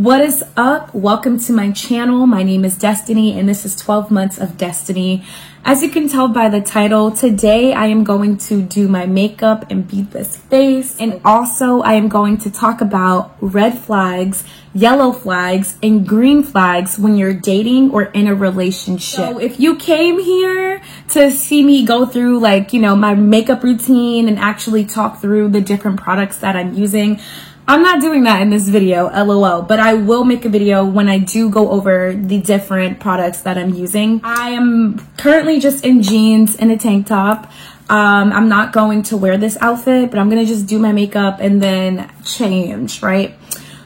What is up? Welcome to my channel. My name is Destiny and this is 12 Months of Destiny. As you can tell by the title, today I am going to do my makeup and beat this face. And also I am going to talk about red flags, yellow flags, and green flags when you're dating or in a relationship. So if you came here to see me go through my makeup routine and actually talk through the different products that I'm using, I'm not doing that in this video, LOL, but I will make a video when I do go over the different products that I'm using. I am currently just in jeans and a tank top. I'm not going to wear this outfit, but I'm gonna just do my makeup and then change, right?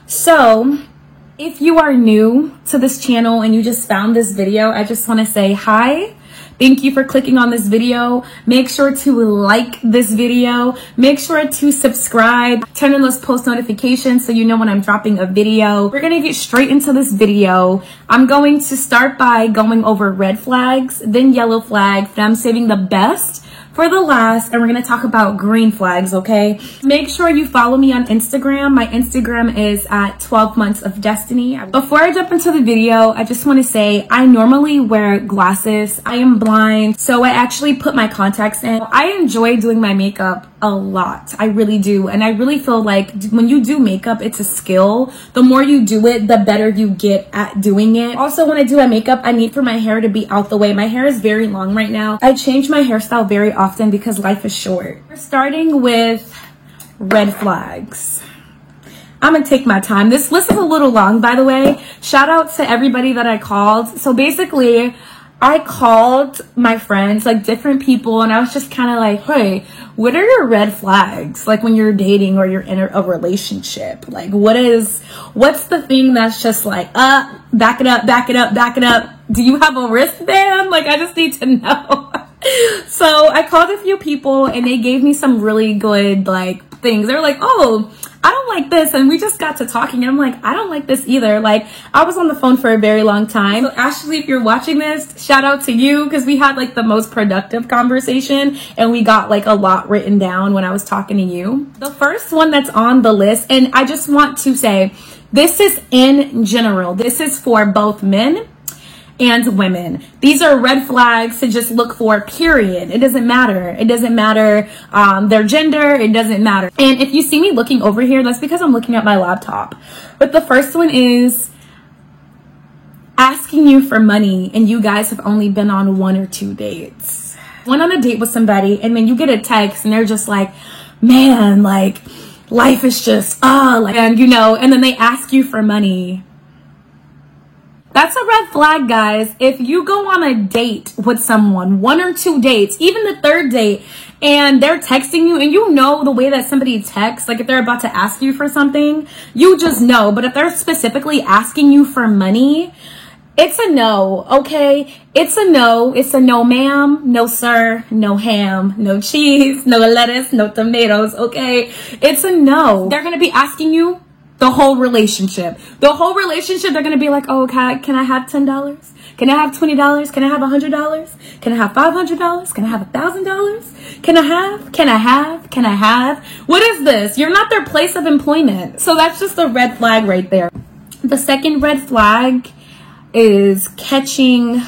So if you are new to this channel and you just found this video, I just wanna say hi. Thank you for clicking on this video. Make sure to like this video. Make sure to subscribe. Turn on those post notifications so you know when I'm dropping a video. We're gonna get straight into this video. I'm going to start by going over red flags, then yellow flags, then I'm saving the best for the last, and we're gonna talk about green flags, okay? Make sure you follow me on Instagram. My Instagram is at 12 Months of Destiny. Before I jump into the video, I just wanna say I normally wear glasses. I am blind, so I actually put my contacts in. I enjoy doing my makeup a lot. I really do. And I really feel like when you do makeup, it's a skill. The more you do it, the better you get at doing it. Also, when I do my makeup, I need for my hair to be out the way. My hair is very long right now. I change my hairstyle very often because life is short. We're starting with red flags. I'm gonna take my time. This list is a little long, by the way. Shout out to everybody that I called. So basically, I called my friends, different people, and I was just kind of like, hey, what are your red flags? When you're dating or you're in a relationship, what's the thing that's just back it up, back it up, back it up. Do you have a wristband? I just need to know. So I called a few people and they gave me some really good, things. They were like, oh, I don't like this. And we just got to talking and I'm like, I don't like this either. I was on the phone for a very long time. So Ashley, if you're watching this, shout out to you because we had the most productive conversation and we got a lot written down when I was talking to you. The first one that's on the list, and I just want to say, this is in general. This is for both men and women. These are red flags to just look for, period. It doesn't matter. It doesn't matter their gender. It doesn't matter. And if you see me looking over here, that's because I'm looking at my laptop. But the first one is asking you for money and you guys have only been on 1 or 2 dates. Went on a date with somebody and then you get a text and they're just like, man, life is just, and then they ask you for money. That's a red flag, guys. If you go on a date with someone, 1 or 2 dates, even the 3rd date, and they're texting you and you know the way that somebody texts, if they're about to ask you for something, you just know. But if they're specifically asking you for money, it's a no, okay? It's a no. It's a no ma'am, no sir, no ham, no cheese, no lettuce, no tomatoes, okay? It's a no. They're gonna be asking you the whole relationship. The whole relationship, they're gonna be like, oh, can I have $10? Can I have $20? Can I have $100? Can I have $500? Can I have $1,000? Can I have? What is this? You're not their place of employment. So that's just a red flag right there. The second red flag is catching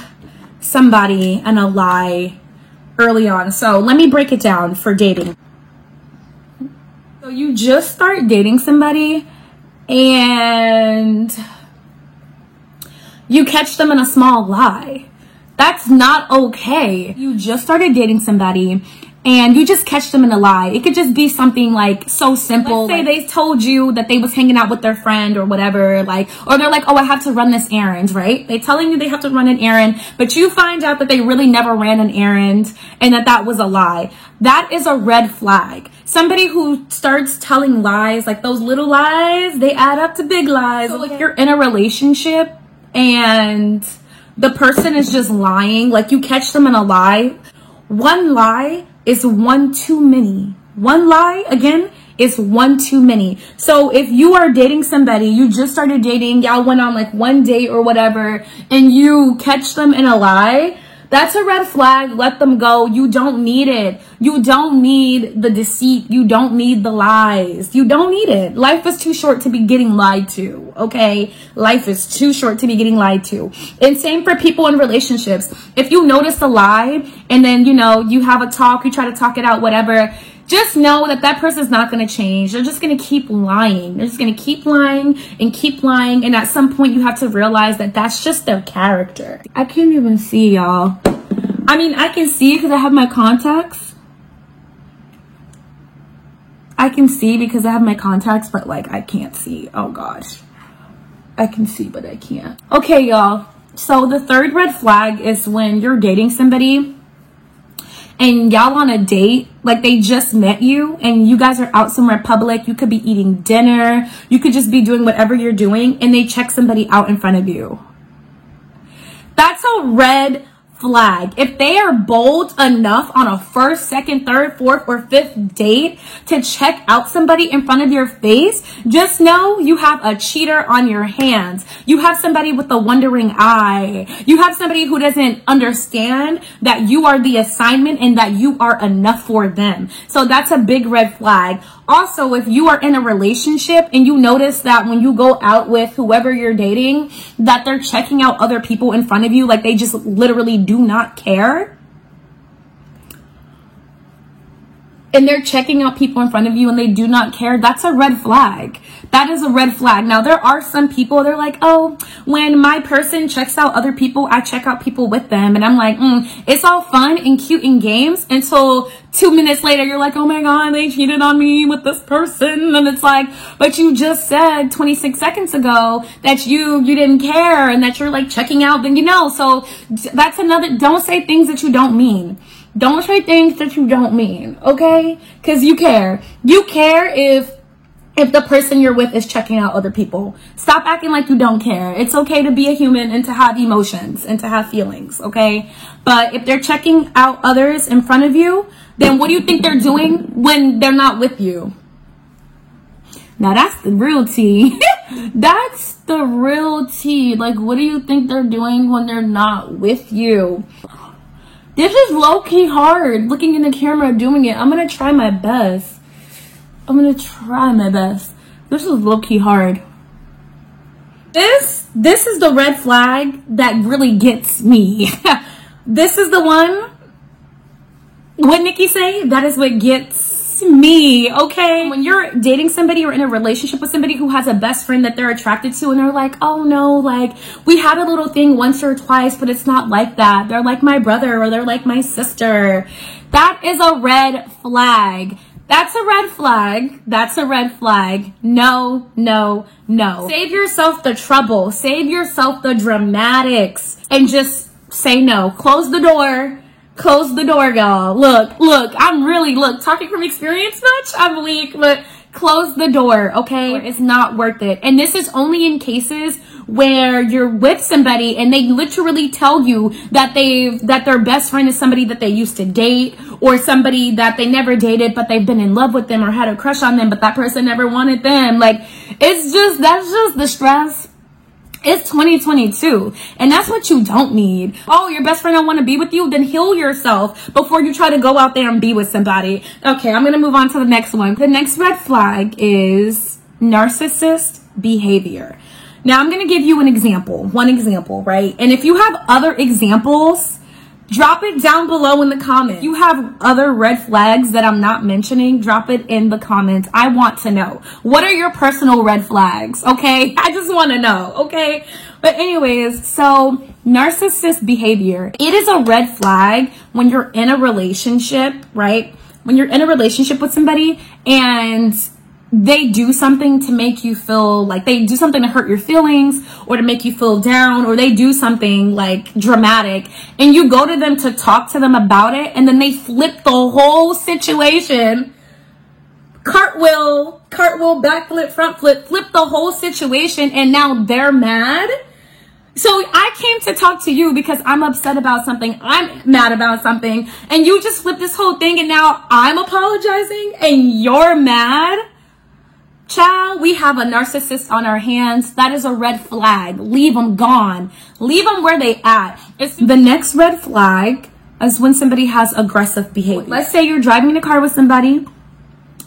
somebody in a lie early on. So let me break it down for dating. So you just start dating somebody and you catch them in a small lie. That's not okay. You just started dating somebody and you just catch them in a lie. It could just be something so simple. Let's say they told you that they was hanging out with their friend or whatever, or they're like, oh, I have to run this errand, right? They're telling you they have to run an errand, but you find out that they really never ran an errand and that was a lie. That is a red flag. Somebody who starts telling lies, those little lies, they add up to big lies. So if you're in a relationship and the person is just lying, you catch them in a lie, one lie is one too many. One lie, again, is one too many. So if you are dating somebody, you just started dating, y'all went on 1 date or whatever, and you catch them in a lie, That's a red flag. Let them go. You don't need it. You don't need the deceit. You don't need the lies. You don't need it. Life is too short to be getting lied to, okay? Life is too short to be getting lied to. And same for people in relationships. If you notice a lie and then, you know, you have a talk, you try to talk it out, whatever, just know that that person's not going to change. They're just going to keep lying. They're just going to keep lying and keep lying. And at some point you have to realize that that's just their character. I can't even see, y'all. I mean, I can see because I have my contacts. I can see because I have my contacts, but like I can't see. Oh gosh. I can see, but I can't. Okay, y'all. So the third red flag is when you're dating somebody and y'all on a date, like they just met you and you guys are out somewhere public. You could be eating dinner. You could just be doing whatever you're doing and they check somebody out in front of you. That's a red flag. If they are bold enough on a first, second, third, fourth, or fifth date to check out somebody in front of your face, just know you have a cheater on your hands. You have somebody with a wandering eye. You have somebody who doesn't understand that you are the assignment and that you are enough for them. So that's a big red flag. Also, if you are in a relationship and you notice that when you go out with whoever you're dating, that they're checking out other people in front of you, like they just literally do not care. And they're checking out people in front of you and they do not care, that's a red flag. That is a red flag. Now, there are some people, they're like, oh, when my person checks out other people, I check out people with them. And I'm like, it's all fun and cute in games until 2 minutes later, you're like, oh my God, they cheated on me with this person. And it's like, but you just said 26 seconds ago that you didn't care and that you're like checking out, then you know. So that's another, don't say things that you don't mean. Don't say things that you don't mean, okay? Because you care. You care if the person you're with is checking out other people. Stop acting like you don't care. It's okay to be a human and to have emotions and to have feelings, okay? But if they're checking out others in front of you, then what do you think they're doing when they're not with you? Now that's the real tea. That's the real tea. Like, what do you think they're doing when they're not with you? This is low-key hard, looking in the camera, doing it. I'm going to try my best. This is low-key hard. This is the red flag that really gets me. This is the one. What Nikki say? That is what gets me, okay? When you're dating somebody or in a relationship with somebody who has a best friend that they're attracted to and they're like, oh no, like we had a little thing once or twice, but it's not like that. They're like my brother or they're like my sister. That is a red flag. That's a red flag. That's a red flag. No, no, no. Save yourself the trouble. Save yourself the dramatics and just say no. Close the door. Close the door, y'all. Look, I'm really, talking from experience much? I'm weak, but close the door, okay? It's not worth it. And this is only in cases where you're with somebody and they literally tell you that their best friend is somebody that they used to date or somebody that they never dated, but they've been in love with them or had a crush on them, but that person never wanted them. Like, that's just the stress. It's 2022 and that's what you don't need. Oh, your best friend don't want to be with you? Then heal yourself before you try to go out there and be with somebody. Okay, I'm going to move on to the next one. The next red flag is narcissist behavior. Now, I'm going to give you one example, right? And if you have other examples, drop it down below in the comments. If you have other red flags that I'm not mentioning, drop it in the comments. I want to know. What are your personal red flags? Okay. I just want to know. Okay. But anyways, so narcissist behavior, it is a red flag when you're in a relationship, right? When you're in a relationship with somebody and they do something to make you feel like they do something to hurt your feelings or to make you feel down, or they do something like dramatic and you go to them to talk to them about it and then they flip the whole situation. Cartwheel, backflip, front flip the whole situation and now they're mad. So I came to talk to you because I'm upset about something. I'm mad about something and you just flip this whole thing and now I'm apologizing and you're mad. Child, we have a narcissist on our hands. That is a red flag. Leave them gone. Leave them where they at. The next red flag is when somebody has aggressive behavior. Let's say you're driving in a car with somebody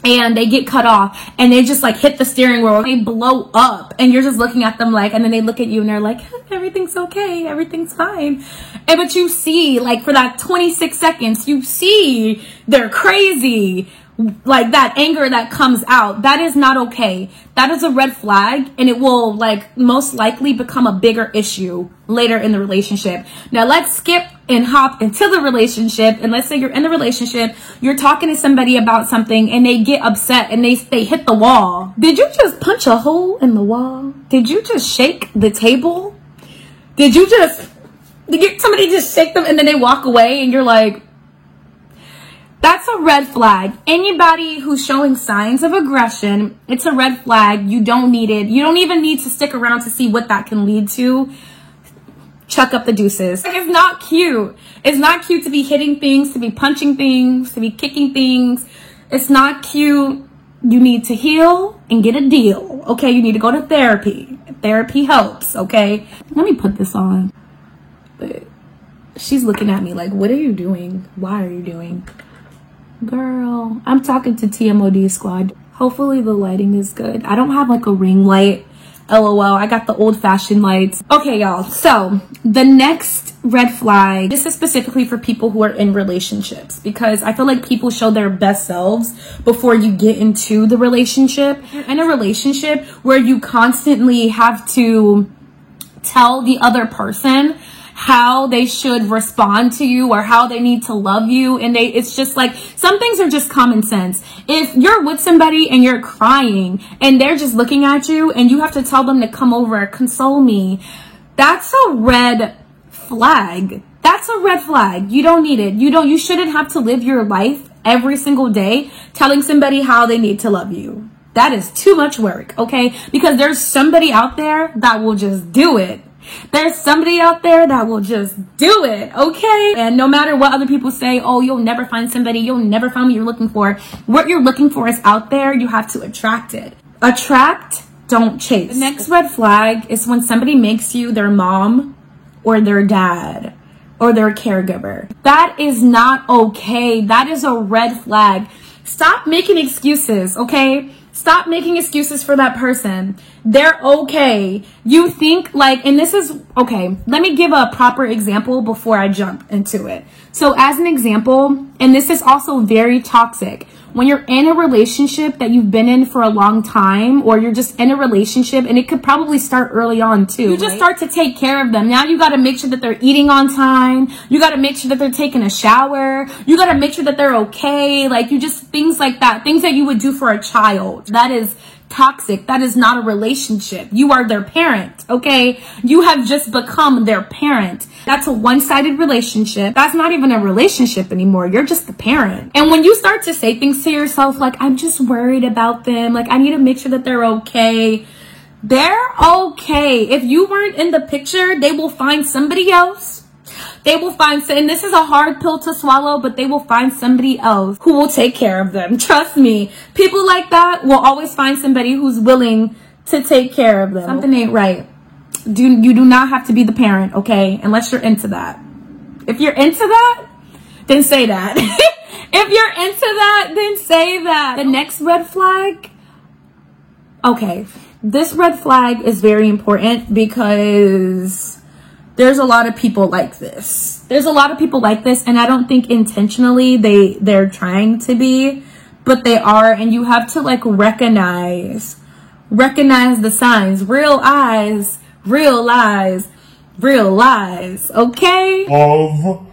and they get cut off and they just like hit the steering wheel, they blow up, and you're just looking at them like, and then they look at you and they're like, everything's okay, everything's fine. And but you see, like, for that 26 seconds, you see they're crazy. Like, that anger that comes out, that is not okay. That is a red flag, and it will, like, most likely become a bigger issue later in the relationship. Now let's skip and hop into the relationship, and let's say you're in the relationship, you're talking to somebody about something and they get upset and they hit the wall. Did you just punch a hole in the wall? Did you just shake the table? Did somebody just shake them and then they walk away and you're like, that's a red flag. Anybody who's showing signs of aggression, it's a red flag. You don't need it. You don't even need to stick around to see what that can lead to. Chuck up the deuces. Like, it's not cute. It's not cute to be hitting things, to be punching things, to be kicking things. It's not cute. You need to heal and get a deal. Okay, you need to go to therapy. Therapy helps, okay? Let me put this on. But she's looking at me like, what are you doing? Why are you doing? Girl, I'm talking to TMOD squad. Hopefully the lighting is good. I don't have like a ring light. LOL, I got the old-fashioned lights. Okay, y'all, so the next red flag, this is specifically for people who are in relationships, because I feel like people show their best selves before you get into the relationship. In a relationship where you constantly have to tell the other person how they should respond to you or how they need to love you, and it's just like, some things are just common sense. If you're with somebody and you're crying and they're just looking at you and you have to tell them to come over, console me, that's a red flag. That's a red flag. You don't need it. You shouldn't have to live your life every single day telling somebody how they need to love you. That is too much work, okay? Because there's somebody out there that will just do it. There's somebody out there that will just do it, okay? And no matter what other people say, oh, you'll never find somebody, you'll never find what you're looking for. What you're looking for is out there. You have to attract it. Attract, don't chase. The next red flag is when somebody makes you their mom or their dad or their caregiver. That is not okay. That is a red flag. Stop making excuses, okay? Stop making excuses for that person. They're okay. You think like, and this is, okay, let me give a proper example before I jump into it. So as an example, and this is also very toxic, when you're in a relationship that you've been in for a long time, or you're just in a relationship, and it could probably start early on too. You just start to take care of them. Now you got to make sure that they're eating on time. You got to make sure that they're taking a shower. You got to make sure that they're okay. Like, you just, things like that. Things that you would do for a child. That is toxic. That is not a relationship. You are their parent, okay? You have just become their parent. That's a one-sided relationship. That's not even a relationship anymore. You're just the parent. And when you start to say things to yourself like, I'm just worried about them, like, I need to make sure that they're okay. They're okay. If you weren't in the picture, they will find somebody else. They will find, and this is a hard pill to swallow, but they will find somebody else who will take care of them. Trust me. People like that will always find somebody who's willing to take care of them. Something ain't right. You do not have to be the parent, okay? Unless you're into that. If you're into that, then say that. If you're into that, then say that. The next red flag, okay. This red flag is very important because there's a lot of people like this. There's a lot of people like this, and I don't think intentionally they're trying to be, but they are, and you have to like recognize the signs. Real eyes, real lies, real lies, okay? Of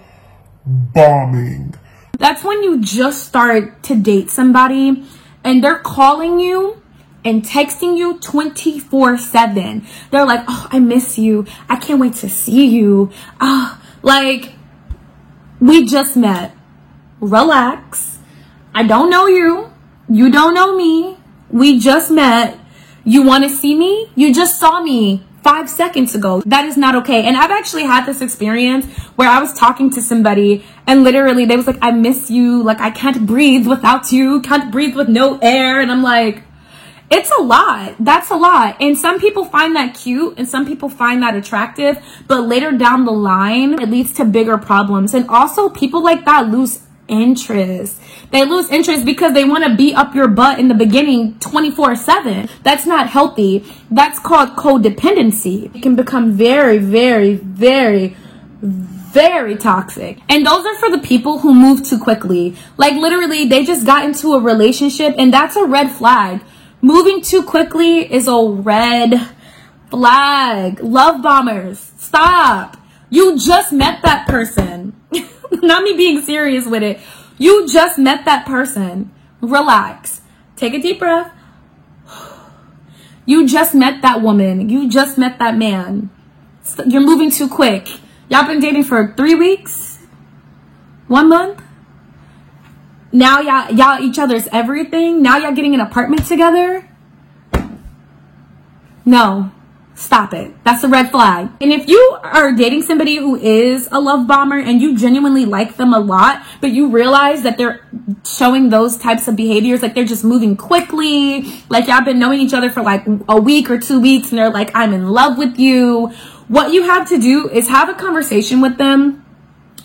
bombing. That's when you just start to date somebody and they're calling you and texting you 24/7. They're like, oh, I miss you. I can't wait to see you. Like, we just met. Relax. I don't know you. You don't know me. We just met. You want to see me? You just saw me 5 seconds ago. That is not okay. And I've actually had this experience where I was talking to somebody and literally they was like, I miss you. Like, I can't breathe without you. Can't breathe with no air. And I'm like, It's a lot. That's a lot. And some people find that cute and some people find that attractive, but later down the line, it leads to bigger problems. And also people like that lose interest. They lose interest because they want to beat up your butt in the beginning 24/7. That's not healthy. That's called codependency. It can become very, very, very, very toxic. And those are for the people who move too quickly. Like literally, they just got into a relationship and that's a red flag. Moving too quickly is a red flag. Love bombers, stop. You just met that person. Not me being serious with it. You just met that person. Relax. Take a deep breath. You just met that woman. You just met that man. You're moving too quick. Y'all been dating for 3 weeks? 1 month? Now y'all each other's everything. Now y'all getting an apartment together. No, stop it. That's a red flag. And if you are dating somebody who is a love bomber and you genuinely like them a lot, but you realize that they're showing those types of behaviors, like they're just moving quickly, like y'all been knowing each other for like a week or 2 weeks and they're like, I'm in love with you. What you have to do is have a conversation with them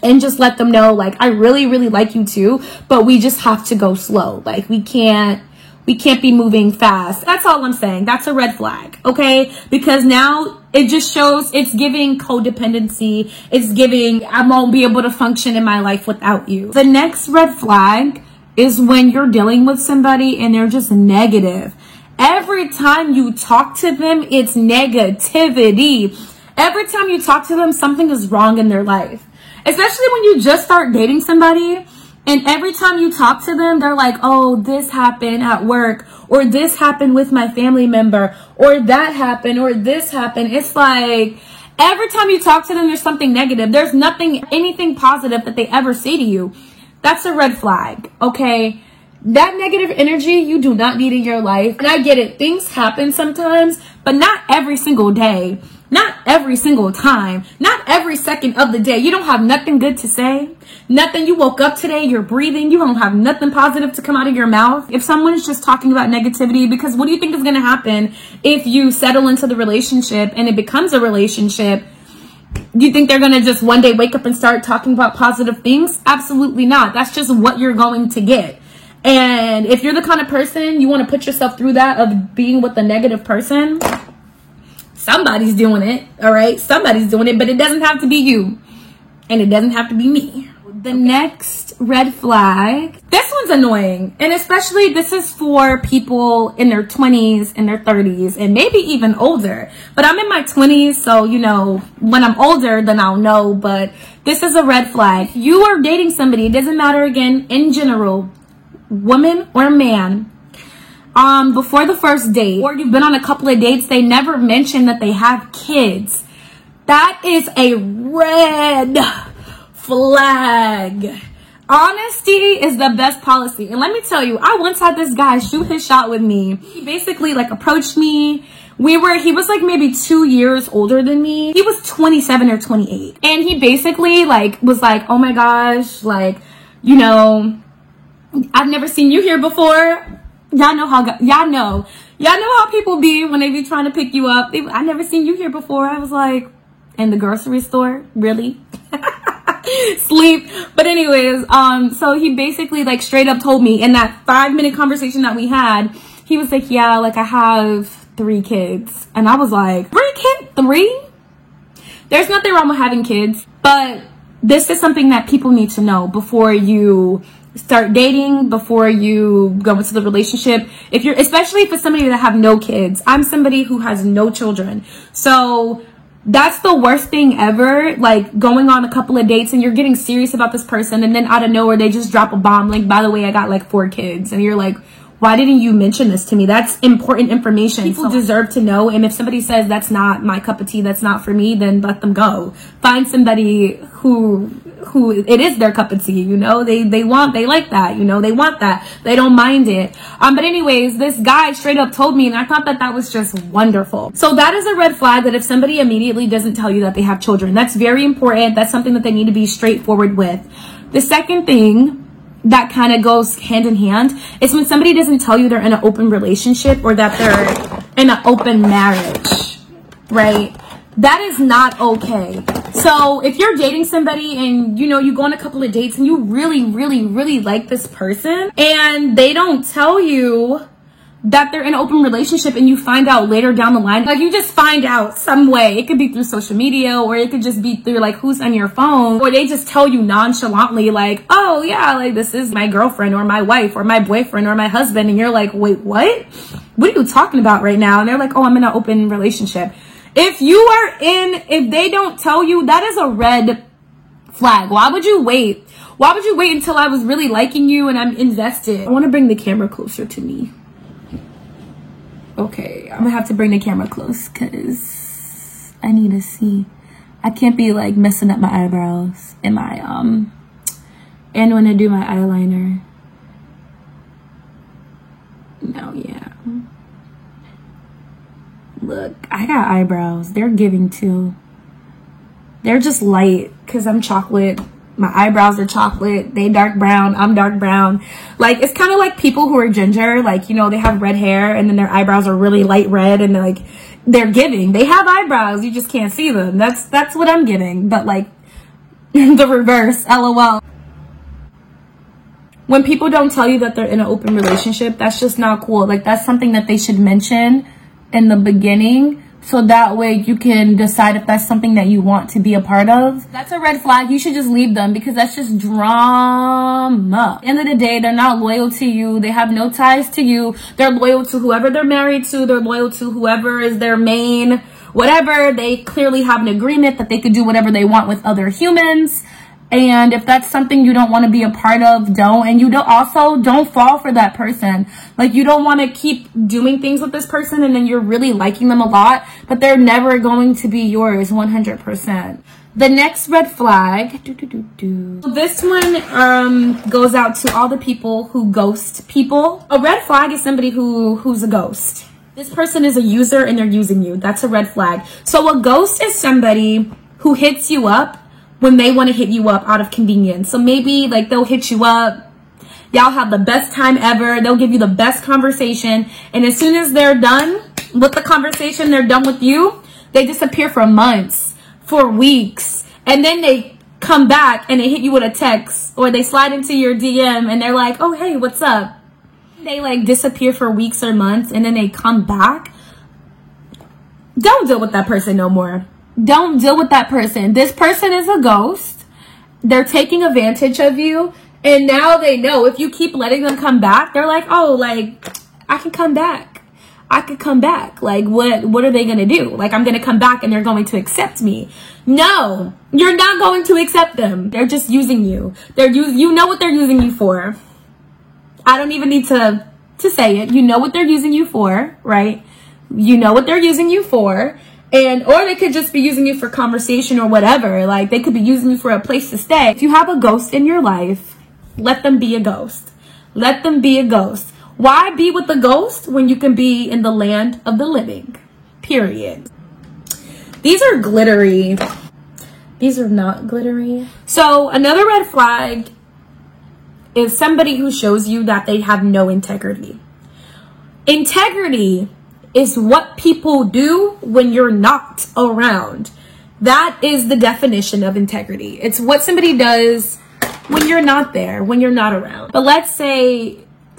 and just let them know, like, I really, really like you too, but we just have to go slow. Like, we can't be moving fast. That's all I'm saying. That's a red flag, okay? Because now it just shows, it's giving codependency. It's giving, I won't be able to function in my life without you. The next red flag is when you're dealing with somebody and they're just negative. Every time you talk to them, it's negativity. Every time you talk to them, something is wrong in their life. Especially when you just start dating somebody and every time you talk to them, they're like, oh, this happened at work, or this happened with my family member, or that happened, or this happened. It's like every time you talk to them, there's something negative. There's anything positive that they ever say to you. That's a red flag, okay? That negative energy you do not need in your life. And I get it. Things happen sometimes, but not every single day. Not every single time. Not every second of the day. You don't have nothing good to say. Nothing. You woke up today, you're breathing. You don't have nothing positive to come out of your mouth. If someone's just talking about negativity, because what do you think is going to happen if you settle into the relationship and it becomes a relationship? Do you think they're going to just one day wake up and start talking about positive things? Absolutely not. That's just what you're going to get. And if you're the kind of person you want to put yourself through that of being with a negative person, somebody's doing it, all right? Somebody's doing it, but it doesn't have to be you. And it doesn't have to be me. The next red flag, this one's annoying. And especially this is for people in their 20s and their 30s and maybe even older. But I'm in my 20s, so, you know, when I'm older, then I'll know. But this is a red flag. You are dating somebody, it doesn't matter, again, in general, woman or man. Before the first date, or you've been on a couple of dates, they never mention that they have kids. That is a red flag. Honesty is the best policy. And let me tell you, I once had this guy shoot his shot with me. He basically like approached me. He was like maybe 2 years older than me. He was 27 or 28. And he basically like was like, oh my gosh, like, you know, I've never seen you here before. Y'all know how people be when they be trying to pick you up. I never seen you here before. I was like, in the grocery store? Really? Sleep. But anyways, so he basically like straight up told me in that 5-minute conversation that we had, he was like, yeah, like I have 3 kids. And I was like, 3 kids? 3? There's nothing wrong with having kids, but this is something that people need to know before you start dating, before you go into the relationship. Especially if it's somebody that have no kids. I'm somebody who has no children. So that's the worst thing ever. Like going on a couple of dates and you're getting serious about this person and then out of nowhere they just drop a bomb. Like, by the way, I got like 4 kids. And you're like, why didn't you mention this to me? That's important information. People deserve to know. And if somebody says that's not my cup of tea, that's not for me, then let them go. Find somebody who it is their cup of tea, you know? They like that, you know? They want that. They don't mind it. But anyways, this guy straight up told me, and I thought that was just wonderful. So that is a red flag, that if somebody immediately doesn't tell you that they have children, that's very important. That's something that they need to be straightforward with. The second thing that kind of goes hand in hand is when somebody doesn't tell you they're in an open relationship or that they're in an open marriage, right? That is not okay. So if you're dating somebody and, you know, you go on a couple of dates and you really, really, really like this person and they don't tell you that they're in an open relationship and you find out later down the line, like you just find out some way. It could be through social media or it could just be through like who's on your phone, or they just tell you nonchalantly like, oh yeah, like this is my girlfriend or my wife or my boyfriend or my husband. And you're like, wait, what? What are you talking about right now? And they're like, oh, I'm in an open relationship. If they don't tell you, that is a red flag. Why would you wait? Why would you wait until I was really liking you and I'm invested? I want to bring the camera closer to me. Okay, I'm gonna have to bring the camera close because I need to see. I can't be like messing up my eyebrows and my and when I do my eyeliner. No, yeah. Look, I got eyebrows. They're giving too. They're just light because I'm chocolate. My eyebrows are chocolate. They dark brown. I'm dark brown. Like, it's kind of like people who are ginger. Like, you know, they have red hair and then their eyebrows are really light red and they're giving. They have eyebrows. You just can't see them. That's what I'm getting. But like the reverse, LOL. When people don't tell you that they're in an open relationship, that's just not cool. Like, that's something that they should mention in the beginning. So that way you can decide if that's something that you want to be a part of. That's a red flag. You should just leave them because that's just drama. At the end of the day, they're not loyal to you. They have no ties to you. They're loyal to whoever they're married to. They're loyal to whoever is their main whatever. They clearly have an agreement that they could do whatever they want with other humans. And if that's something you don't want to be a part of, don't. And you don't fall for that person. Like, you don't want to keep doing things with this person and then you're really liking them a lot, but they're never going to be yours 100%. The next red flag, this one goes out to all the people who ghost people. A red flag is somebody who's a ghost. This person is a user and they're using you. That's a red flag. So a ghost is somebody who hits you up when they want to hit you up out of convenience. So maybe like they'll hit you up, y'all have the best time ever, they'll give you the best conversation, and as soon as they're done with the conversation, they're done with you, they disappear for months, for weeks, and then they come back and they hit you with a text or they slide into your DM and they're like, oh hey, what's up? They like disappear for weeks or months and then they come back. Don't deal with that person no more. Don't deal with that person. This person is a ghost. They're taking advantage of you. And now they know if you keep letting them come back, they're like, oh, like, I can come back. I could come back. Like, what are they going to do? Like, I'm going to come back and they're going to accept me. No, you're not going to accept them. They're just using you. You know what they're using you for. I don't even need to say it. You know what they're using you for, right? You know what they're using you for. Or they could just be using you for conversation or whatever. Like, they could be using you for a place to stay. If you have a ghost in your life, let them be a ghost. Let them be a ghost. Why be with the ghost when you can be in the land of the living? Period. These are glittery. These are not glittery. So another red flag is somebody who shows you that they have no integrity. Integrity is what people do when you're not around. That is the definition of integrity. It's what somebody does when you're not there, when you're not around. But let's say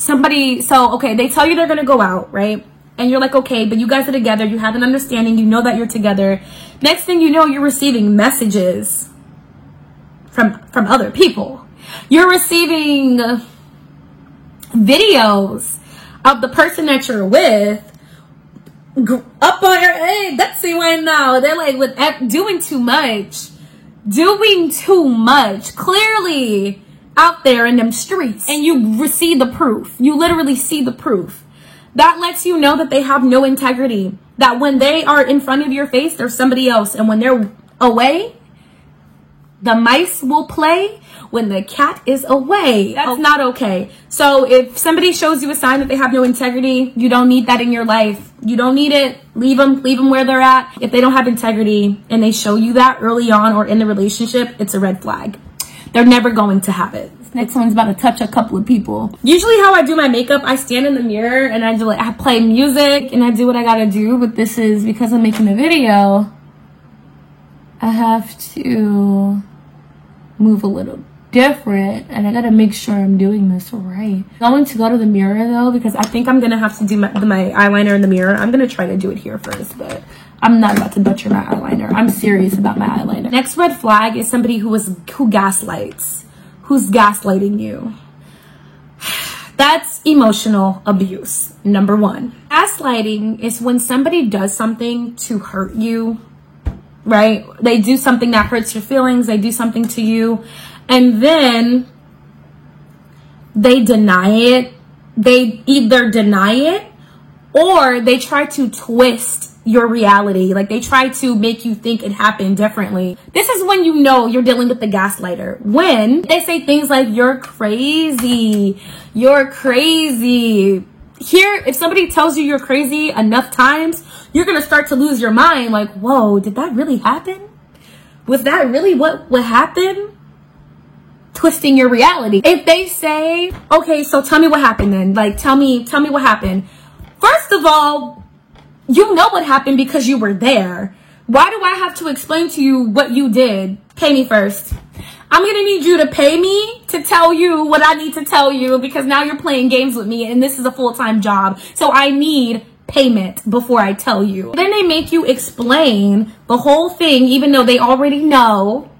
okay, they tell you they're gonna go out, right? And you're like, okay, but you guys are together, you have an understanding, you know that you're together. Next thing you know, you're receiving messages from other people. You're receiving videos of the person that you're with up on your, hey, that's the one now. They're like doing too much, clearly out there in them streets, and you see the proof. You literally see the proof. That lets you know that they have no integrity. That when they are in front of your face, there's somebody else, and when they're away, the mice will play when the cat is away. That's not okay. So if somebody shows you a sign that they have no integrity, you don't need that in your life. You don't need it. Leave them where they're at. If they don't have integrity and they show you that early on or in the relationship, it's a red flag. They're never going to have it. Next one's about to touch a couple of people. Usually how I do my makeup, I stand in the mirror and I play music and I do what I gotta do. But this is because I'm making a video, I have to move a little different and I gotta make sure I'm doing this right. I'm going to go to the mirror though, because I think I'm gonna have to do my eyeliner in the mirror. I'm gonna try to do it here first, but I'm not about to butcher my eyeliner. I'm serious about my eyeliner. Next red flag is somebody who gaslights, who's gaslighting you. That's emotional abuse, number one. Gaslighting is when somebody does something to hurt you, right? They do something that hurts your feelings. They do something to you. And then they deny it. They either deny it or they try to twist your reality. Like they try to make you think it happened differently. This is when you know you're dealing with the gaslighter. When they say things like, you're crazy, you're crazy. Here, if somebody tells you you're crazy enough times, you're going to start to lose your mind. Like, whoa, did that really happen? Was that really what happened? Twisting your reality. If they say, okay, so tell me what happened then. Like, tell me what happened. First of all, you know what happened because you were there. Why do I have to explain to you what you did? Pay me first. I'm going to need you to pay me to tell you what I need to tell you, because now you're playing games with me and this is a full-time job. So I need payment before I tell you. Then they make you explain the whole thing, even though they already know.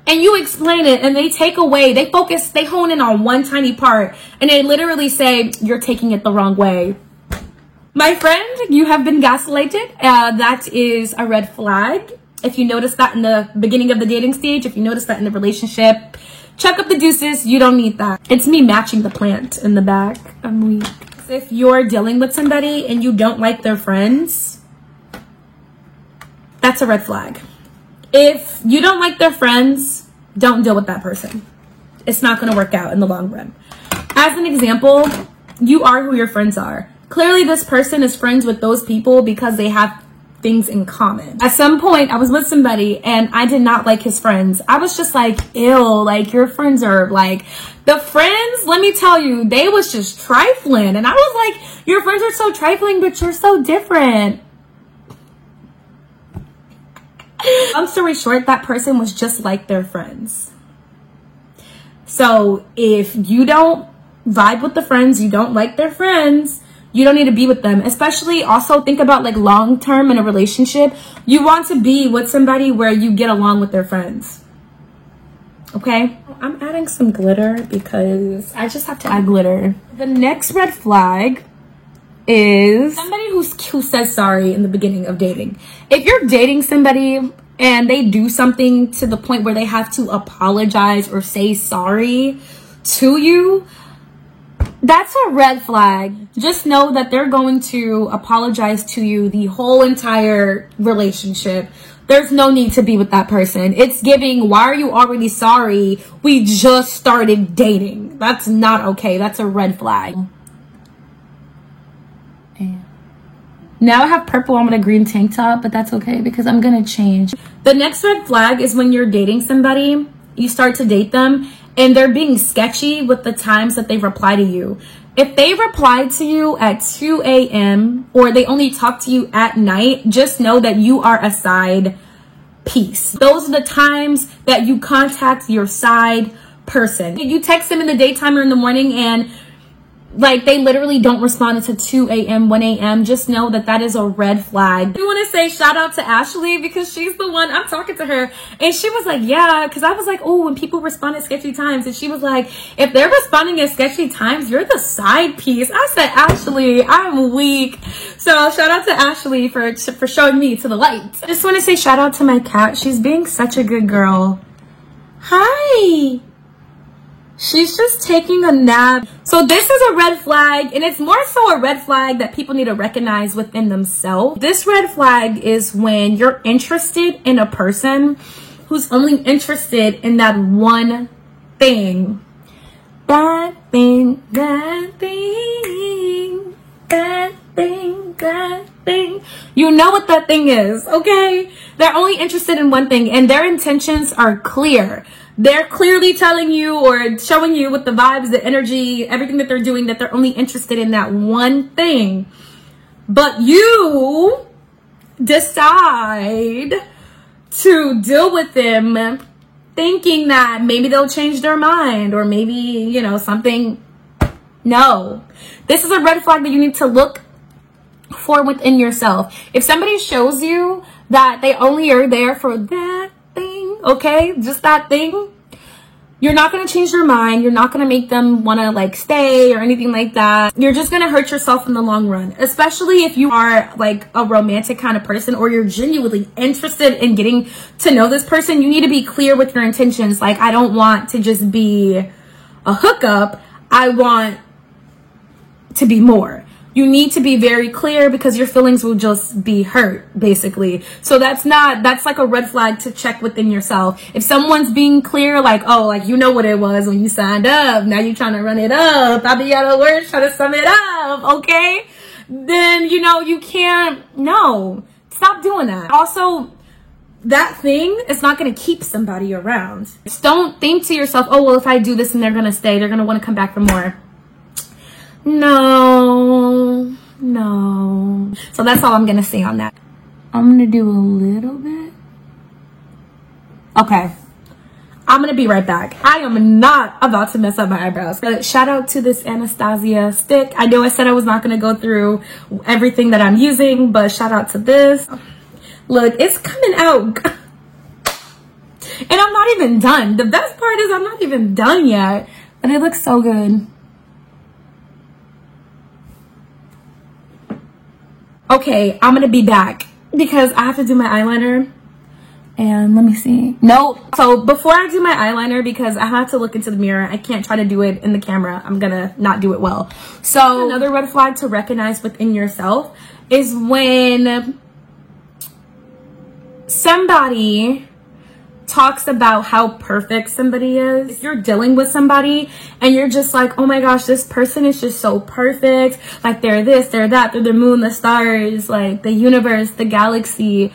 And you explain it and they take away, they hone in on one tiny part and they literally say, you're taking it the wrong way. My friend, you have been gaslighted. That is a red flag. If you notice that in the beginning of the dating stage, if you notice that in the relationship, chuck up the deuces. You don't need that. It's me matching the plant in the back. I'm weak. If you're dealing with somebody and you don't like their friends, that's a red flag. If you don't like their friends, don't deal with that person. It's not going to work out in the long run. As an example, you are who your friends are. Clearly, this person is friends with those people because they have things in common. At some point, I was with somebody and I did not like his friends. I was just like, ew, like your friends are like, the friends, let me tell you, they was just trifling. And I was like, your friends are so trifling, but you're so different. Long story short, that person was just like their friends. So if you don't vibe with the friends, you don't like their friends, you don't need to be with them. Especially also think about like long term in a relationship. You want to be with somebody where you get along with their friends. Okay? I'm adding some glitter because I just have to add glitter. The next red flag is somebody who says sorry in the beginning of dating. If you're dating somebody and they do something to the point where they have to apologize or say sorry to you, that's a red flag. Just know that they're going to apologize to you the whole entire relationship. There's no need to be with that person. It's giving, why are you already sorry? We just started dating. That's not okay. That's a red flag. Now I have purple on with a green tank top, but that's okay because I'm going to change. The next red flag is when you're dating somebody, you start to date them, and they're being sketchy with the times that they reply to you. If they reply to you at 2 a.m. or they only talk to you at night, just know that you are a side piece. Those are the times that you contact your side person. If you text them in the daytime or in the morning and like they literally don't respond until 2 a.m., 1 a.m., just know that that is a red flag. I want to say shout out to Ashley because she's the one, I'm talking to her and she was like, yeah, because I was like, oh, when people respond at sketchy times, and she was like, if they're responding at sketchy times, you're the side piece. I said, Ashley, I'm weak. So shout out to Ashley for showing me to the light. I just want to say shout out to my cat. She's being such a good girl. Hi. She's just taking a nap. So this is a red flag, and it's more so a red flag that people need to recognize within themselves. This red flag is when you're interested in a person who's only interested in that one thing. That thing, that thing, that thing, that thing. You know what that thing is, okay? They're only interested in one thing, and their intentions are clear. They're clearly telling you or showing you with the vibes, the energy, everything that they're doing, that they're only interested in that one thing. But you decide to deal with them thinking that maybe they'll change their mind, or maybe, you know, something. No, this is a red flag that you need to look for within yourself. If somebody shows you that they only are there for that thing, okay, just that thing, you're not going to change their mind. You're not going to make them want to like stay or anything like that. You're just going to hurt yourself in the long run, especially if you are like a romantic kind of person, or you're genuinely interested in getting to know this person. You need to be clear with your intentions. Like, I don't want to just be a hookup. I want to be more. You need to be very clear, because your feelings will just be hurt, basically. So that's like a red flag to check within yourself. If someone's being clear, like, oh, like, you know what it was when you signed up, now you're trying to run it up, I'll be out of words trying to sum it up, okay? Then, you know, you can't, no, stop doing that. Also, that thing is not going to keep somebody around. Just don't think to yourself, oh, well, if I do this and they're going to stay, they're going to want to come back for more. No. So that's all I'm going to say on that. I'm going to do a little bit. Okay. I'm going to be right back. I am not about to mess up my eyebrows. Shout out to this Anastasia stick. I know I said I was not going to go through everything that I'm using, but shout out to this. Look, it's coming out. And I'm not even done. The best part is I'm not even done yet. But it looks so good. Okay, I'm gonna be back because I have to do my eyeliner. And let me see. Nope. So before I do my eyeliner, because I have to look into the mirror, I can't try to do it in the camera. I'm gonna not do it well. So another red flag to recognize within yourself is when somebody talks about how perfect somebody is. If you're dealing with somebody and you're just like, oh my gosh, this person is just so perfect. Like, they're this, they're that, they're the moon, the stars, like the universe, the galaxy.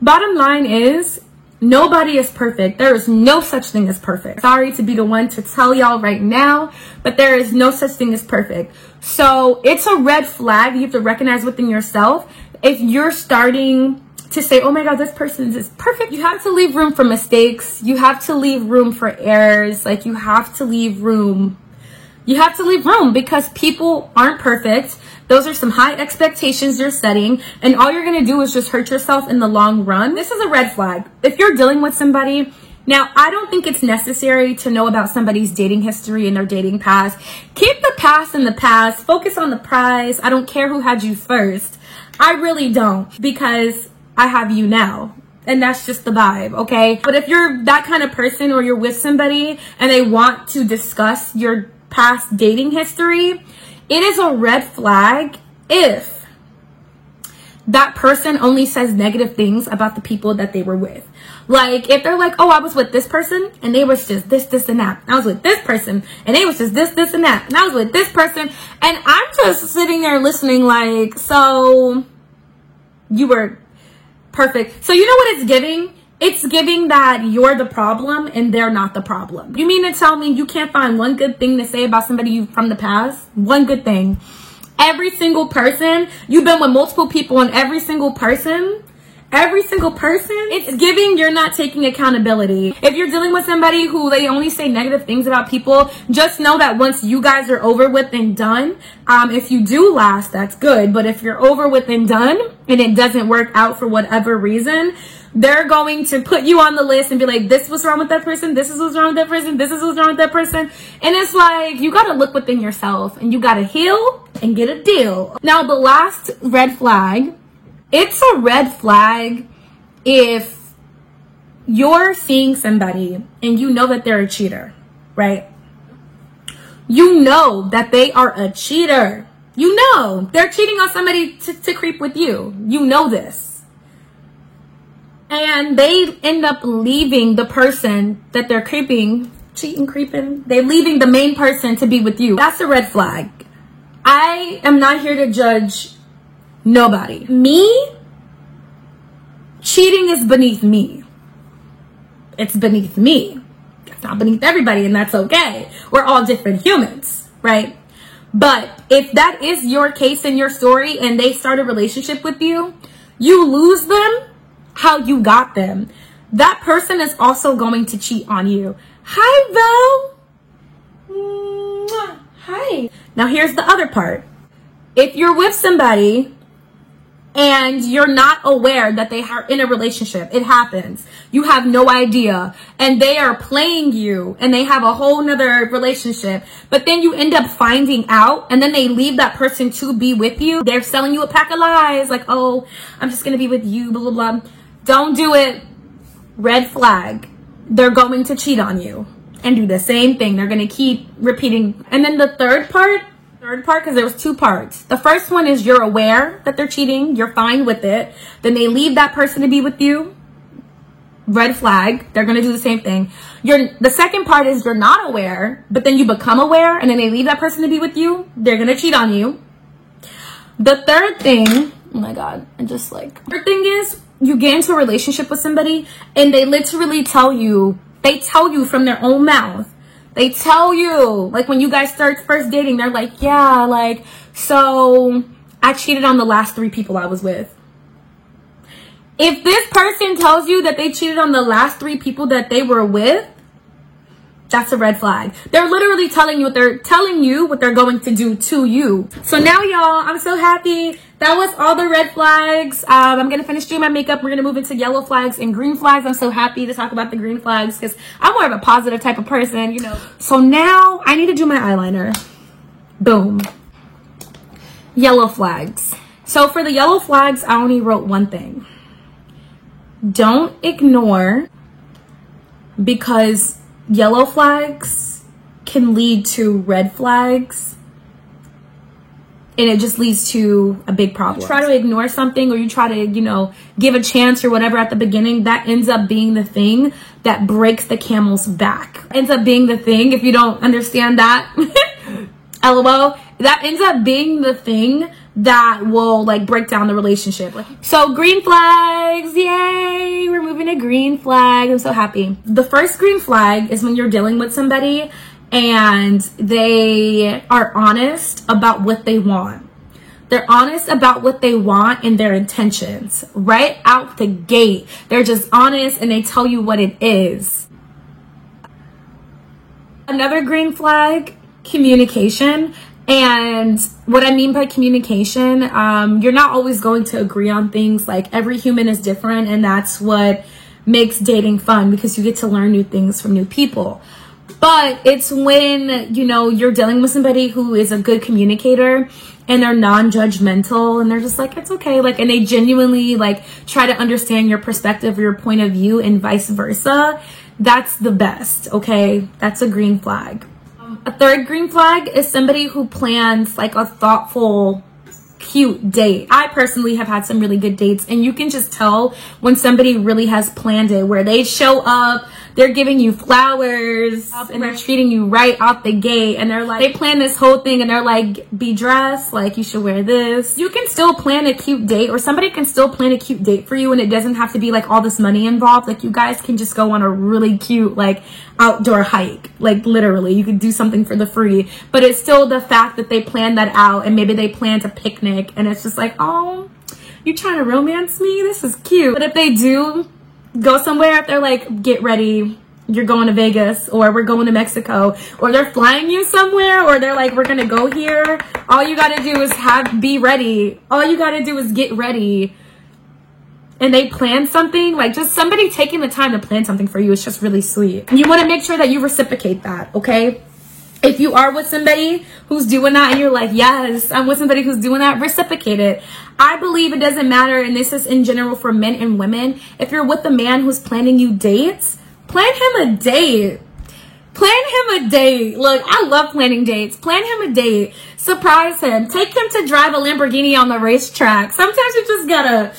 Bottom line is, nobody is perfect. There is no such thing as perfect. Sorry to be the one to tell y'all right now, but there is no such thing as perfect. So it's a red flag you have to recognize within yourself. If you're starting to say, oh my God, this person is perfect, you have to leave room for mistakes. You have to leave room for errors. Like, you have to leave room. You have to leave room, because people aren't perfect. Those are some high expectations you're setting, and all you're going to do is just hurt yourself in the long run. This is a red flag. If you're dealing with somebody, now, I don't think it's necessary to know about somebody's dating history and their dating past. Keep the past in the past. Focus on the prize. I don't care who had you first. I really don't, because I have you now. And that's just the vibe, okay? But if you're that kind of person, or you're with somebody and they want to discuss your past dating history, it is a red flag if that person only says negative things about the people that they were with. Like, if they're like, oh, I was with this person and they was just this, and that. I was with this person and they was just this, and that. And I was with this person. And I'm just sitting there listening like, so you were perfect. So you know what it's giving? It's giving that you're the problem and they're not the problem. You mean to tell me you can't find one good thing to say about somebody from the past? One good thing. Every single person, you've been with multiple people, and every single person, it's giving you're not taking accountability. If you're dealing with somebody who they only say negative things about people, just know that once you guys are over with and done, if you do last, that's good. But if you're over with and done and it doesn't work out for whatever reason, they're going to put you on the list and be like, this was wrong with that person, this is what's wrong with that person, this is what's wrong with that person. And it's like, you got to look within yourself and you got to heal and get a deal. Now, the last red flag, it's a red flag if you're seeing somebody and you know that they're a cheater, right? You know that they are a cheater. You know they're cheating on somebody to creep with you. You know this. And they end up leaving the person that they're creeping, they're leaving the main person to be with you. That's a red flag. I am not here to judge nobody. Me, cheating is beneath me. It's beneath me. It's not beneath everybody, and that's okay. We're all different humans, right? But if that is your case in your story and they start a relationship with you, you lose them how you got them. That person is also going to cheat on you. Hi, Vo. Hi. Now here's the other part. If you're with somebody and you're not aware that they are in a relationship, it happens. You have no idea. And they are playing you and they have a whole nother relationship. But then you end up finding out and then they leave that person to be with you. They're selling you a pack of lies like, oh, I'm just going to be with you, blah, blah, blah. Don't do it. Red flag. They're going to cheat on you and do the same thing. They're going to keep repeating. And then the third part, because there was two parts. The first one is you're aware that they're cheating. You're fine with it. Then they leave that person to be with you. Red flag. They're going to do the same thing. The second part is you're not aware, but then you become aware and then they leave that person to be with you. They're going to cheat on you. The third thing, oh my God, third thing is you get into a relationship with somebody and they literally tell you from their own mouth. They tell you, like when you guys start first dating, they're like, yeah, like, so I cheated on the last 3 people I was with. If this person tells you that they cheated on the last 3 people that they were with, that's a red flag. They're literally telling you what they're going to do to you. So now, y'all, I'm so happy. That was all the red flags. I'm going to finish doing my makeup. We're going to move into yellow flags and green flags. I'm so happy to talk about the green flags because I'm more of a positive type of person, you know. So now I need to do my eyeliner. Boom. Yellow flags. So for the yellow flags, I only wrote one thing. Don't ignore, because yellow flags can lead to red flags and it just leads to a big problem. You try to ignore something or you try to, you know, give a chance or whatever at the beginning, that ends up being the thing that breaks the camel's back. Ends up being the thing, if you don't understand that, LOL, that ends up being the thing that will like break down the relationship. So green flags, yay, we're moving to green flags. I'm so happy. The first green flag is when you're dealing with somebody and they are honest about what they want. They're honest about what they want and their intentions right out the gate. They're just honest and they tell you what it is. Another green flag, communication. And what I mean by communication, you're not always going to agree on things. Like every human is different, and that's what makes dating fun, because you get to learn new things from new people. But it's when, you know, you're dealing with somebody who is a good communicator and they're non-judgmental and they're just like, it's okay. Like, and they genuinely like try to understand your perspective or your point of view and vice versa. That's the best. Okay. That's a green flag. A third green flag is somebody who plans like a thoughtful, cute date. I personally have had some really good dates, and you can just tell when somebody really has planned it, where they show up, they're giving you flowers and they're treating you right out the gate, and they're like, they plan this whole thing and they're like, be dressed, like you should wear this. You can still plan a cute date, or somebody can still plan a cute date for you, and it doesn't have to be like all this money involved. Like you guys can just go on a really cute like outdoor hike. Like literally you could do something for the free, but it's still the fact that they planned that out, and maybe they planned a picnic and it's just like, oh, you trying to romance me? This is cute. But if they do go somewhere, if they're like, get ready, you're going to Vegas, or we're going to Mexico, or they're flying you somewhere, or they're like, we're gonna go here, all you gotta do is be ready. All you gotta do is get ready. And they plan something, like just somebody taking the time to plan something for you is just really sweet. And you want to make sure that you reciprocate that, okay? If you are with somebody who's doing that and you're like, yes, I'm with somebody who's doing that, reciprocate it. I believe it doesn't matter, and this is in general for men and women. If you're with a man who's planning you dates, plan him a date. Plan him a date. Look, I love planning dates. Plan him a date. Surprise him. Take him to drive a Lamborghini on the racetrack. Sometimes you just gotta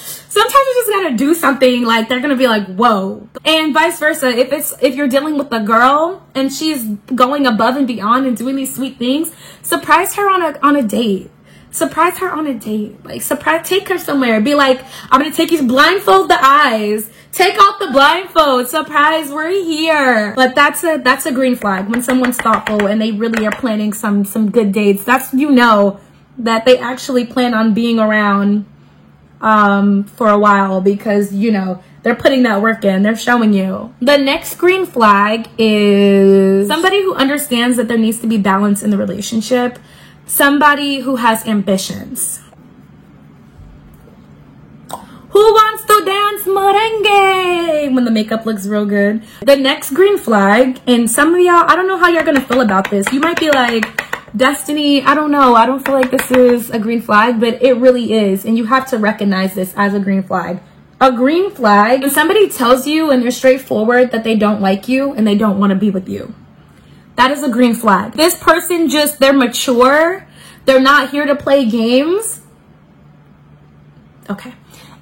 do something like they're gonna be like, whoa. And vice versa. If you're dealing with a girl and she's going above and beyond and doing these sweet things, surprise her on a date. Surprise her on a date. Like take her somewhere. Be like, I'm gonna take you, blindfold the eyes. Take off the blindfold. Surprise, we're here. But that's a green flag. When someone's thoughtful and they really are planning some good dates, that's, you know, that they actually plan on being around for a while, because, you know, they're putting that work in. They're showing you. The next green flag is somebody who understands that there needs to be balance in the relationship. Somebody who has ambitions. Who wants to dance merengue when the makeup looks real good? The next green flag, and some of y'all, I don't know how you're gonna feel about this. You might be like, Destiny, I don't know. I don't feel like this is a green flag, but it really is. And you have to recognize this as a green flag. A green flag, when somebody tells you and they're straightforward that they don't like you and they don't want to be with you. That is a green flag. This person just, they're mature. They're not here to play games. Okay.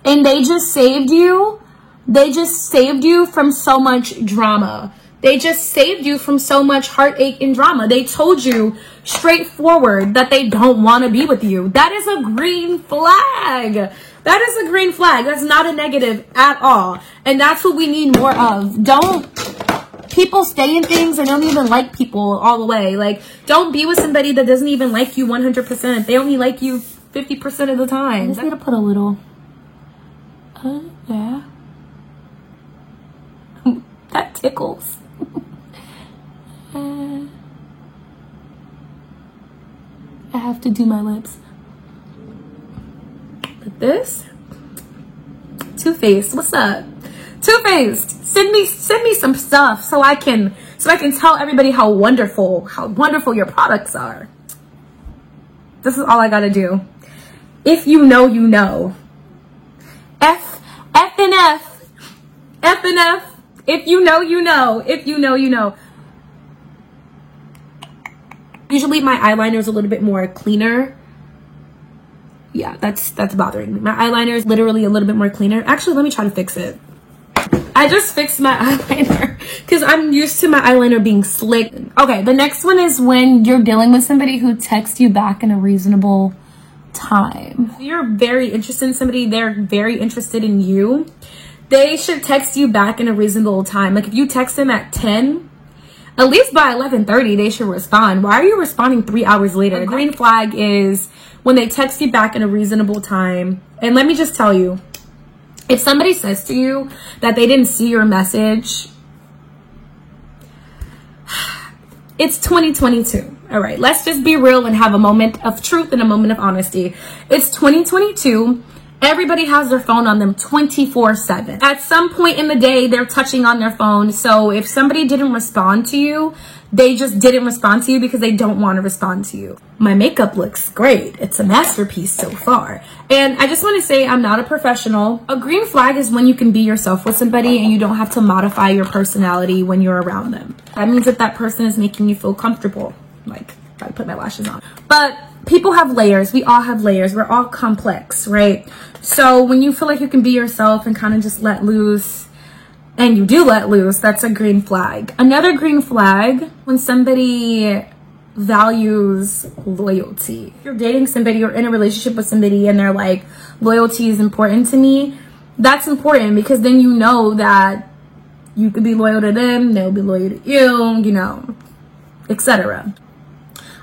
And they just saved you. They just saved you from so much drama. They just saved you from so much heartache and drama. They told you straightforward that they don't want to be with you. That is a green flag. That is a green flag. That's not a negative at all. And that's what we need more of. People stay in things and don't even like people all the way. Like, don't be with somebody that doesn't even like you 100%. They only like you 50% of the time. I just need to put a little... yeah. That tickles. I have to do my lips. But this, Too Faced, what's up? Too Faced, send me some stuff so I can tell everybody how wonderful your products are. This is all I gotta do. If you know, you know. F and F. If you know, you know. If you know, you know. Usually my eyeliner is a little bit more cleaner. Yeah, that's bothering me. My eyeliner is literally a little bit more cleaner. Actually, let me try to fix it. I just fixed my eyeliner because I'm used to my eyeliner being slick. Okay, the next one is when you're dealing with somebody who texts you back in a reasonable time. If you're very interested in somebody, they're very interested in you, they should text you back in a reasonable time. Like if you text them at 10, at least by 11:30, they should respond. Why are you responding 3 hours later? A green flag is when they text you back in a reasonable time. And let me just tell you, if somebody says to you that they didn't see your message, it's 2022. All right, let's just be real and have a moment of truth and a moment of honesty. It's 2022. Everybody has their phone on them 24/7. At some point in the day, they're touching on their phone. So if somebody didn't respond to you, they just didn't respond to you because they don't want to respond to you. My makeup looks great. It's a masterpiece so far. And I just want to say I'm not a professional. A green flag is when you can be yourself with somebody and you don't have to modify your personality when you're around them. That means that that person is making you feel comfortable. Like, try to put my lashes on. But people have layers. We all have layers. We're all complex, right? So when you feel like you can be yourself and kind of just let loose, and you do let loose, that's a green flag. Another green flag, when somebody values loyalty. If you're dating somebody or in a relationship with somebody and they're like, loyalty is important to me, that's important because then you know that you could be loyal to them, they'll be loyal to you, you know, etc.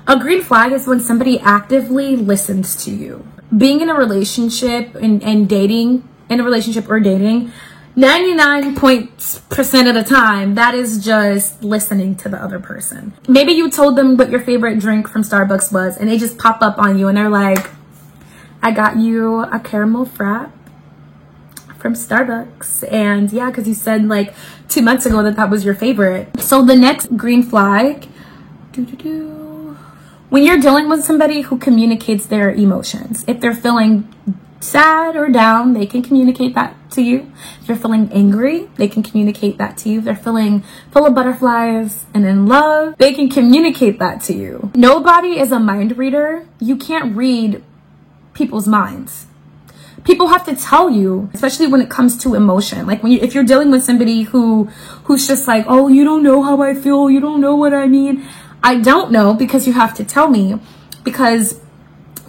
A green flag is when somebody actively listens to you. Being in a relationship and dating, in a relationship or dating, 99% of the time, that is just listening to the other person. Maybe you told them what your favorite drink from Starbucks was and they just pop up on you and they're like, I got you a caramel frap from Starbucks. And yeah, because you said like 2 months ago that was your favorite. So the next green flag, when you're dealing with somebody who communicates their emotions. If they're feeling sad or down, they can communicate that to you. If they're feeling angry, they can communicate that to you. If they're feeling full of butterflies and in love, they can communicate that to you. Nobody is a mind reader. You can't read people's minds. People have to tell you, especially when it comes to emotion. Like if you're dealing with somebody who's just like, oh, you don't know how I feel, you don't know what I mean. I don't know because you have to tell me, because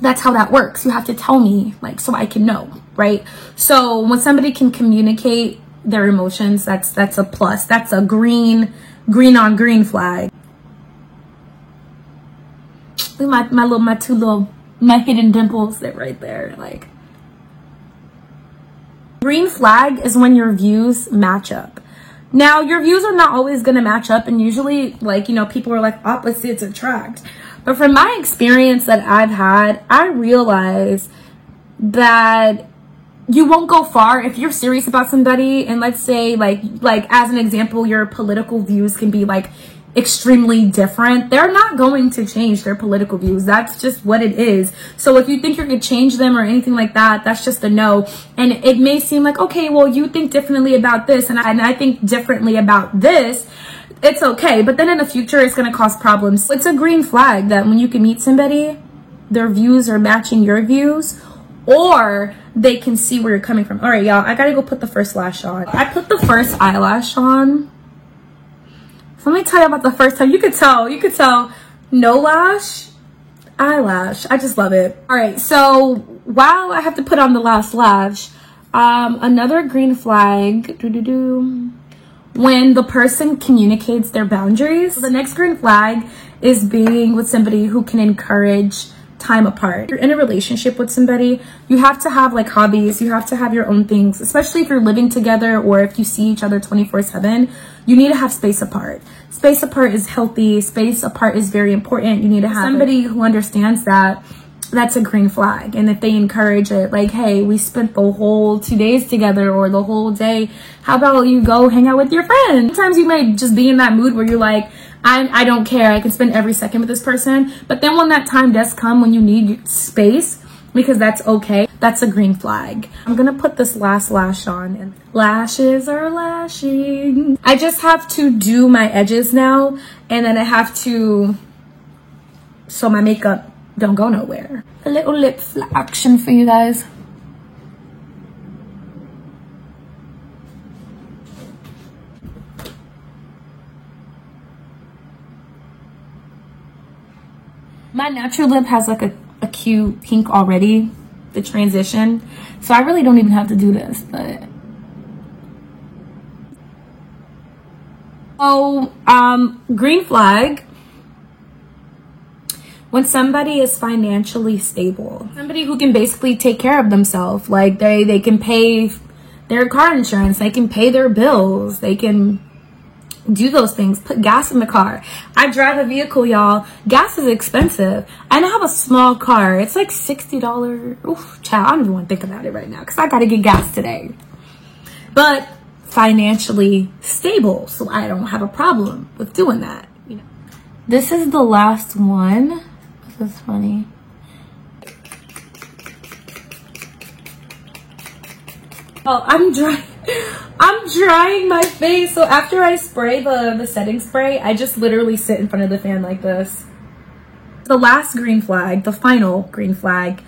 that's how that works. You have to tell me, like, so I can know, right? So when somebody can communicate their emotions, that's a plus. That's a green on green flag. My hidden dimples sit right there. Like, green flag is when your views match up. Now, your views are not always going to match up, and usually, like, you know, people are like, opposites attract. But from my experience that I've had, I realize that you won't go far if you're serious about somebody. And let's say, like as an example, your political views can be like extremely different. They're not going to change their political views. That's just what it is. So if you think you're going to change them or anything like that, that's just a no. And it may seem like, okay, well, you think differently about this and I think differently about this. It's okay. But then in the future, it's going to cause problems. It's a green flag that when you can meet somebody, their views are matching your views, or they can see where you're coming from. All right, y'all, I gotta go put the first lash on. I put the first eyelash on. So let me tell you about the first time. You could tell, no lash, eyelash. I just love it. All right, so while I have to put on the last lash, another green flag, when the person communicates their boundaries. So the next green flag is being with somebody who can encourage time apart. If you're in a relationship with somebody, you have to have like hobbies, you have to have your own things, especially if you're living together or if you see each other 24/7. You need to have space apart. Space apart is healthy. Space apart is very important. You need to have somebody who understands that. That's a green flag. And if they encourage it, like, hey, we spent the whole 2 days together or the whole day, how about you go hang out with your friends? Sometimes you might just be in that mood where you're like, I don't care, I can spend every second with this person. But then when that time does come, when you need space, because that's okay, that's a green flag. I'm gonna put this last lash on, and lashes are lashing. I just have to do my edges now, and then I have to, so my makeup don't go nowhere. A little lip action for you guys. My natural lip has like a cute pink already, the transition. So I really don't even have to do this, but. Oh, green flag. When somebody is financially stable, somebody who can basically take care of themselves, like they can pay their car insurance, they can pay their bills, they can do those things, put gas in the car. I drive a vehicle, y'all. Gas is expensive. And I have a small car. It's like $60. Oof, child, I don't even want to think about it right now because I got to get gas today. But financially stable, so I don't have a problem with doing that. You know. This is the last one. This is funny. Oh, I'm drying my face. So after I spray the setting spray, I just literally sit in front of the fan like this. The last green flag, the final green flag,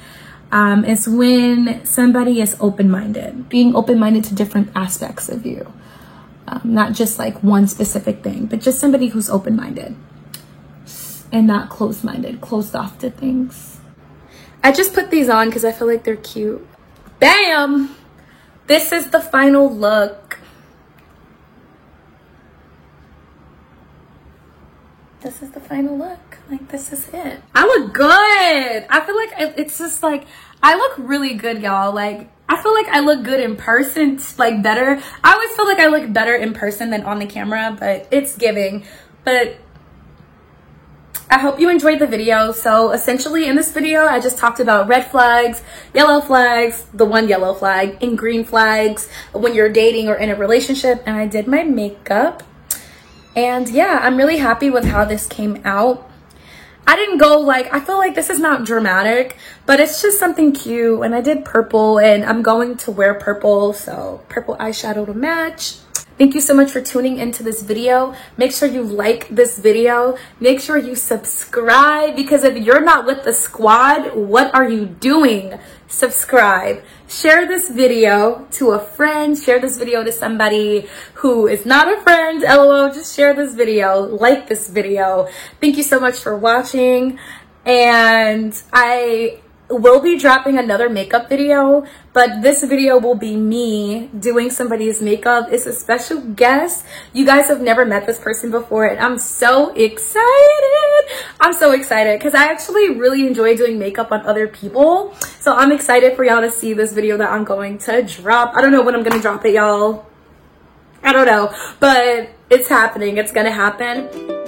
is when somebody is open-minded. Being open-minded to different aspects of you. Not just like one specific thing, but just somebody who's open-minded. And not closed-minded, closed off to things. I just put these on because I feel like they're cute. Bam! This is the final look. This is the final look. Like, this is it. I look good. I feel like it's just like, I look really good, y'all. Like, I feel like I look good in person, like better. I always feel like I look better in person than on the camera, but it's giving. But I hope you enjoyed the video. So essentially in this video, I just talked about red flags, yellow flags, the one yellow flag, and green flags when you're dating or in a relationship. And I did my makeup. And yeah, I'm really happy with how this came out. I didn't go like, I feel like this is not dramatic, but it's just something cute. And I did purple, and I'm going to wear purple. So purple eyeshadow to match. Thank you so much for tuning into this video. Make sure you like this video. Make sure you subscribe, because if you're not with the squad, what are you doing? Subscribe. Share this video to a friend. Share this video to somebody who is not a friend. LOL, just share this video. Like this video. Thank you so much for watching. And I will be dropping another makeup video, but this video will be me doing somebody's makeup. It's a special guest. You guys have never met this person before, and I'm so excited. I'm so excited because I actually really enjoy doing makeup on other people. So I'm excited for y'all to see this video that I'm going to drop. I don't know when I'm gonna drop it, y'all. I don't know, but it's happening. It's gonna happen.